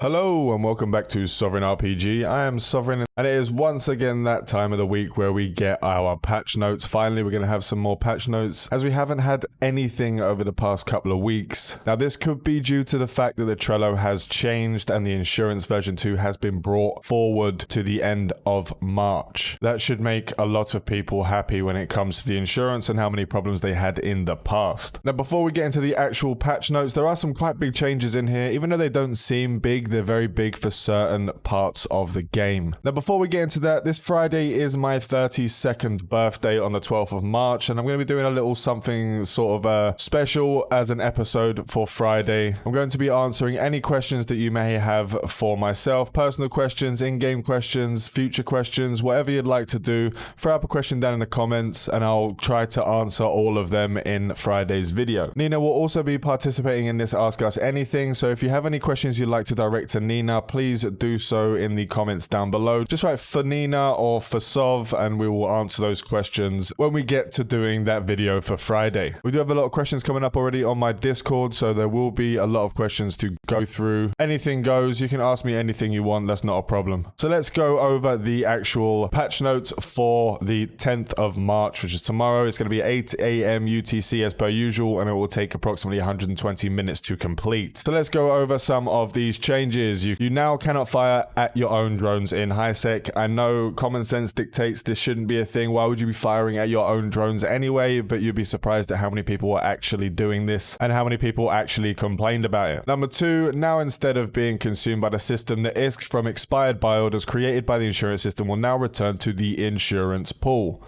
Hello and welcome back to Sovereign RPG. I am Sovereign and it is once again that time of the week where we get our patch notes. Finally, we're going to have some more patch notes as we haven't had anything over the past couple of weeks. Now, this could be due to the fact that the Trello has changed and the insurance version 2 has been brought forward to the end of March. That should make a lot of people happy when it comes to the insurance and how many problems they had in the past. Now, before we get into the actual patch notes, there are some quite big changes in here. Even though they don't seem big, they're very big for certain parts of the game. Now, before we get into that, this Friday is my 32nd birthday on the 12th of March, and I'm going to be doing a little something sort of special as an episode for Friday. I'm going to be answering any questions that you may have for myself, personal questions, in-game questions, future questions, whatever you'd like to do. Throw up a question down in the comments, and I'll try to answer all of them in Friday's video. Nina will also be participating in this Ask Us Anything, so if you have any questions you'd like to direct to Nina, please do so in the comments down below. Just write for Nina or for Sov and we will answer those questions when we get to doing that video for Friday. We do have a lot of questions coming up already on my Discord, so there will be a lot of questions to go through. Anything goes. You can ask me anything you want. That's not a problem. So let's go over the actual patch notes for the 10th of March, which is tomorrow. It's going to be 8 a.m. UTC as per usual, and it will take approximately 120 minutes to complete. So let's go over some of these changes. You now cannot fire at your own drones in HiSec. I know common sense dictates this shouldn't be a thing. Why would you be firing at your own drones anyway? But you'd be surprised at how many people are actually doing this and how many people actually complained about it. Number 2, now instead of being consumed by the system, the ISK from expired buy orders created by the insurance system will now return to the insurance pool.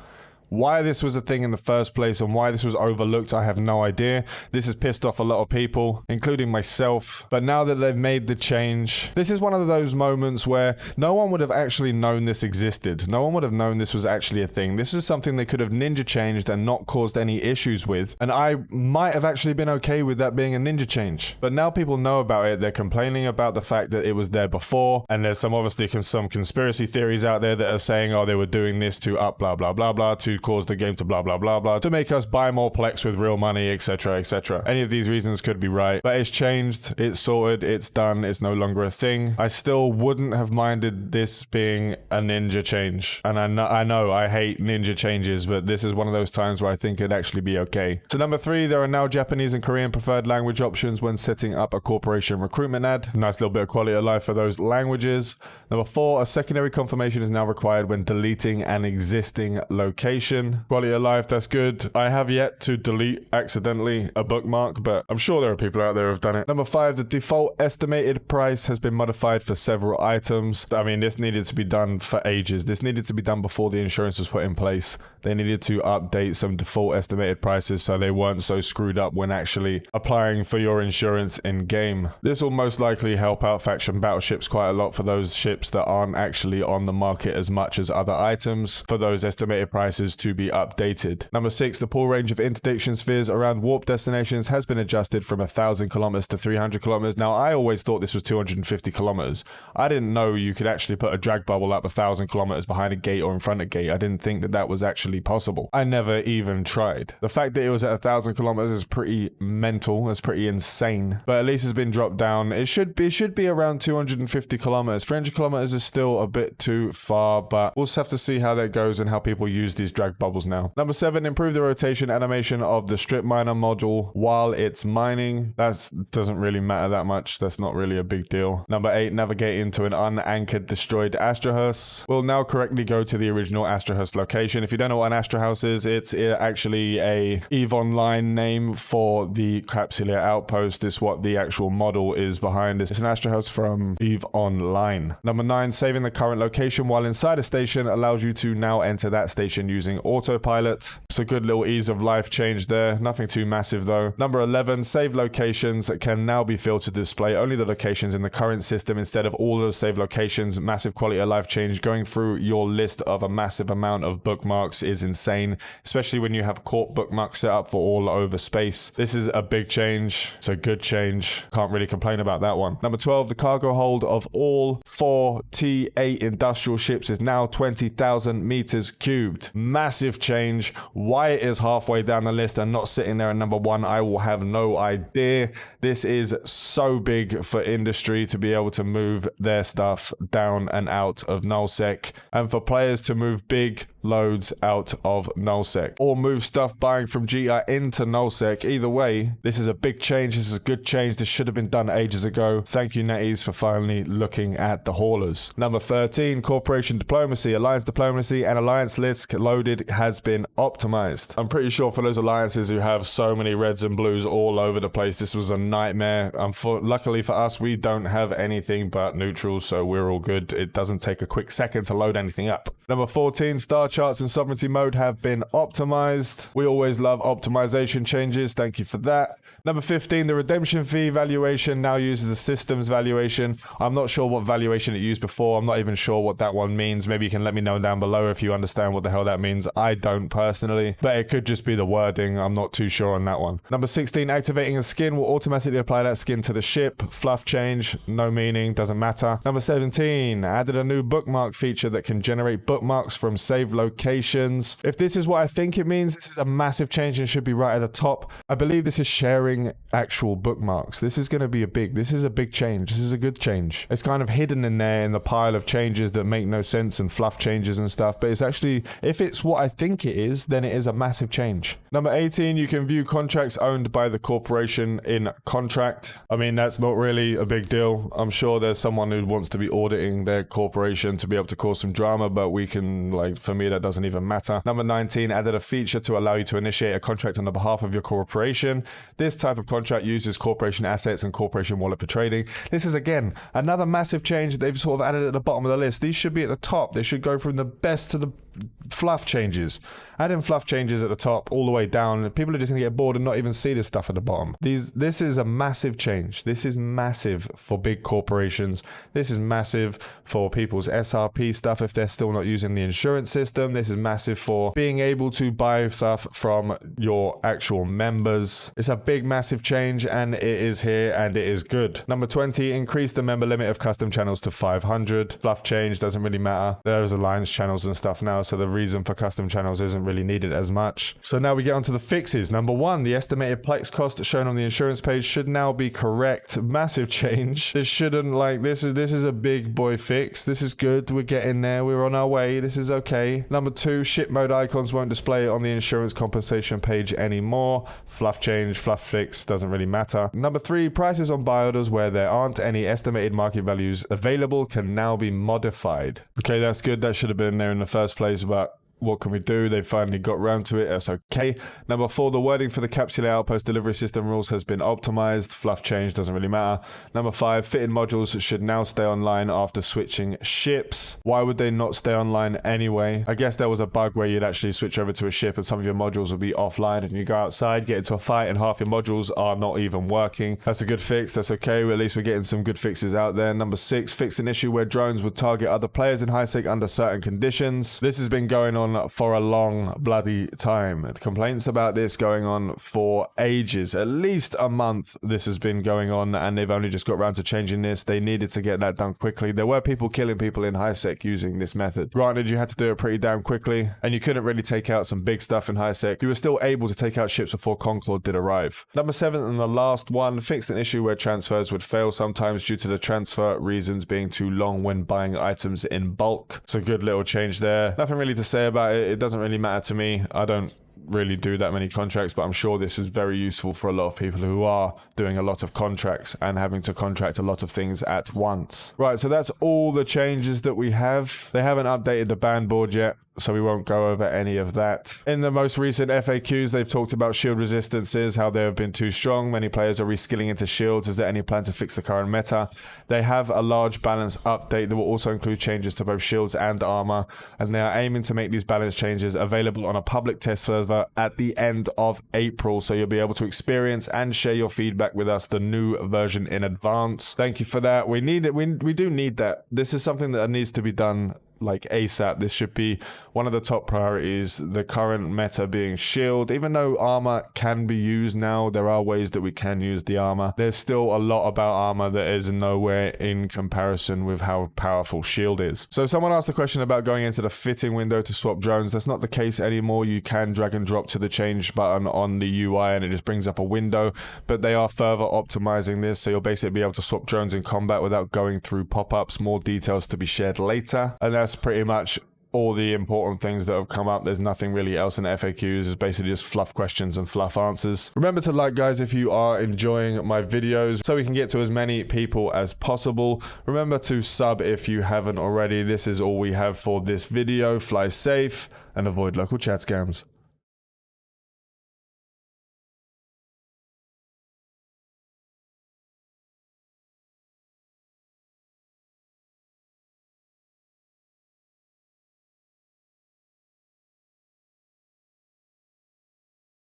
Why this was a thing in the first place and why this was overlooked, I have no idea. This has pissed off a lot of people, including myself. But now that they've made the change, this is one of those moments where no one would have actually known this existed. No one would have known this was actually a thing. This is something they could have ninja changed and not caused any issues with. And I might have actually been okay with that being a ninja change. But now people know about it. They're complaining about the fact that it was there before. And there's obviously some conspiracy theories out there that are saying, oh, they were doing this to up blah, blah, blah, blah, to cause the game to blah blah blah blah, to make us buy more Plex with real money, etc, etc. Any of these reasons could be right, but it's changed, it's sorted, it's done, it's no longer a thing. I still wouldn't have minded this being a ninja change, and I know I hate ninja changes, but this is one of those times where I think it'd actually be okay. So number 3, there are now Japanese and Korean preferred language options when setting up a corporation recruitment ad. Nice little bit of quality of life for those languages. Number 4, a secondary confirmation is now required when deleting an existing location. Quality of life, that's good. I have yet to delete accidentally a bookmark, but I'm sure there are people out there who have done it. Number 5, the default estimated price has been modified for several items. I mean, this needed to be done for ages. This needed to be done before the insurance was put in place. They needed to update some default estimated prices so they weren't so screwed up when actually applying for your insurance in game. This will most likely help out faction battleships quite a lot for those ships that aren't actually on the market as much as other items, for those estimated prices to be updated. Number 6, the pool range of interdiction spheres around warp destinations has been adjusted from 1,000 kilometers to 300 kilometers. Now, I always thought this was 250 kilometers. I didn't know you could actually put a drag bubble up 1,000 kilometers behind a gate or in front of a gate. I didn't think that that was actually possible. I never even tried. The fact that it was at 1,000 kilometers is pretty mental. It's pretty insane. But at least it's been dropped down. It should be around 250 kilometers. 300 kilometers is still a bit too far, but we'll just have to see how that goes and how people use these drag bubbles now. Number 7, improve the rotation animation of the strip miner module while it's mining. That doesn't really matter that much. That's not really a big deal. Number 8, navigate into an unanchored destroyed Astrohouse. We'll now correctly go to the original Astrohouse location. If you don't know what an Astrohouse is, it's actually a EVE Online name for the Capsuleer Outpost. It's what the actual model is behind this. It's an Astrohouse from EVE Online. Number 9, saving the current location while inside a station allows you to now enter that station using autopilot. It's a good little ease of life change there. Nothing too massive though. Number 11, save locations can now be filtered to display only the locations in the current system instead of all of the saved locations. Massive quality of life change. Going through your list of a massive amount of bookmarks is insane, especially when you have corp bookmark set up for all over space. This is a big change. It's a good change. Can't really complain about that one. Number 12, the cargo hold of all 4 T8 industrial ships is now 20,000 meters cubed. Massive change. Why it is halfway down the list and not sitting there at number 1, I will have no idea. This is so big for industry to be able to move their stuff down and out of nullsec, and for players to move big loads out of nullsec or move stuff buying from GI into nullsec. Either way, this is a big change. This is a good change. This should have been done ages ago. Thank you, NetEase, for finally looking at the haulers. Number 13, corporation diplomacy, alliance diplomacy, and alliance list loaded has been optimized. I'm pretty sure for those alliances who have so many reds and blues all over the place, this was a nightmare. Luckily for us, we don't have anything but neutrals, so we're all good. It doesn't take a quick second to load anything up. Number 14, star charts and sovereignty mode have been optimized. We always love optimization changes. Thank you for that. Number 15, the redemption fee valuation now uses the systems valuation. I'm not sure what valuation it used before. I'm not even sure what that one means. Maybe you can let me know down below if you understand what the hell that means. I don't personally, but it could just be the wording. I'm not too sure on that one. Number 16, activating a skin will automatically apply that skin to the ship. Fluff change, no meaning, doesn't matter. Number 17, added a new bookmark feature that can generate bookmarks from saved locations. If this is what I think it means, this is a massive change and should be right at the top. I believe this is sharing actual bookmarks. This is going to be this is a big change. This is a good change. It's kind of hidden in there in the pile of changes that make no sense and fluff changes and stuff, but it's actually, if it's what I think it is, then it is a massive change. Number 18, you can view contracts owned by the corporation in contract. I mean, that's not really a big deal. I'm sure there's someone who wants to be auditing their corporation to be able to cause some drama, but we can, for me, that doesn't even matter. Number 19, added a feature to allow you to initiate a contract on the behalf of your corporation. This type of contract uses corporation assets and corporation wallet for trading. This is, again, another massive change that they've sort of added at the bottom of the list. These should be at the top. They should go from the best to the fluff changes. Adding fluff changes at the top all the way down. People are just going to get bored and not even see this stuff at the bottom. This is a massive change. This is massive for big corporations. This is massive for people's SRP stuff if they're still not using the insurance system. This is massive for being able to buy stuff from your actual members. It's a big, massive change, and it is here and it is good. Number 20, increase the member limit of custom channels to 500. Fluff change doesn't really matter. There's alliance channels and stuff now, so the reason for custom channels isn't really needed as much. So now we get onto the fixes. Number 1, the estimated Plex cost shown on the insurance page should now be correct. Massive change. This shouldn't, this is a big boy fix. This is good. We're getting there. We're on our way. This is okay. Number 2, ship mode icons won't display on the insurance compensation page anymore. Fluff change, fluff fix, doesn't really matter. Number 3, prices on buy orders where there aren't any estimated market values available can now be modified. Okay, that's good. That should have been there in the first place, but what can we do? They finally got round to it. That's okay. Number 4, the wording for the capsule outpost delivery system rules has been optimized. Fluff change, doesn't really matter. Number 5, fitted modules should now stay online after switching ships. Why would they not stay online anyway? I guess there was a bug where you'd actually switch over to a ship and some of your modules would be offline, and you go outside, get into a fight, and half your modules are not even working. That's a good fix. That's okay. At least we're getting some good fixes out there. Number 6, fix an issue where drones would target other players in HiSec under certain conditions. This has been going on for a long bloody time. Complaints about this going on for ages. At least a month this has been going on, and they've only just got around to changing this. They needed to get that done quickly. There were people killing people in HiSec using this method. Granted, you had to do it pretty damn quickly, and you couldn't really take out some big stuff in HiSec. You were still able to take out ships before Concord did arrive. Number 7, and the last one, fixed an issue where transfers would fail sometimes due to the transfer reasons being too long when buying items in bulk. It's a good little change there. Nothing really to say about it. It doesn't really matter to me. I don't really do that many contracts, but I'm sure this is very useful for a lot of people who are doing a lot of contracts and having to contract a lot of things at once. Right, so that's all the changes that we have. They haven't updated the ban board yet, so we won't go over any of that. In the most recent FAQs, they've talked about shield resistances, how they have been too strong. Many players are reskilling into shields. Is there any plan to fix the current meta? They have a large balance update that will also include changes to both shields and armor, and they are aiming to make these balance changes available on a public test server at the end of April, so you'll be able to experience and share your feedback with us, the new version in advance. Thank you for that. We need it. We do need that. This is something that needs to be done like ASAP. This should be one of the top priorities. The current meta being shield. Even though armor can be used now, there are ways that we can use the armor. There's still a lot about armor that is nowhere in comparison with how powerful shield is. So someone asked the question about going into the fitting window to swap drones. That's not the case anymore. You can drag and drop to the change button on the UI and it just brings up a window, but they are further optimizing this, so you'll basically be able to swap drones in combat without going through pop-ups. More details to be shared later, and that's pretty much all the important things that have come up. There's nothing really else in FAQs. It's basically just fluff questions and fluff answers. Remember to like, guys, if you are enjoying my videos so we can get to as many people as possible. Remember to sub if you haven't already. This is all we have for this video. Fly safe and avoid local chat scams.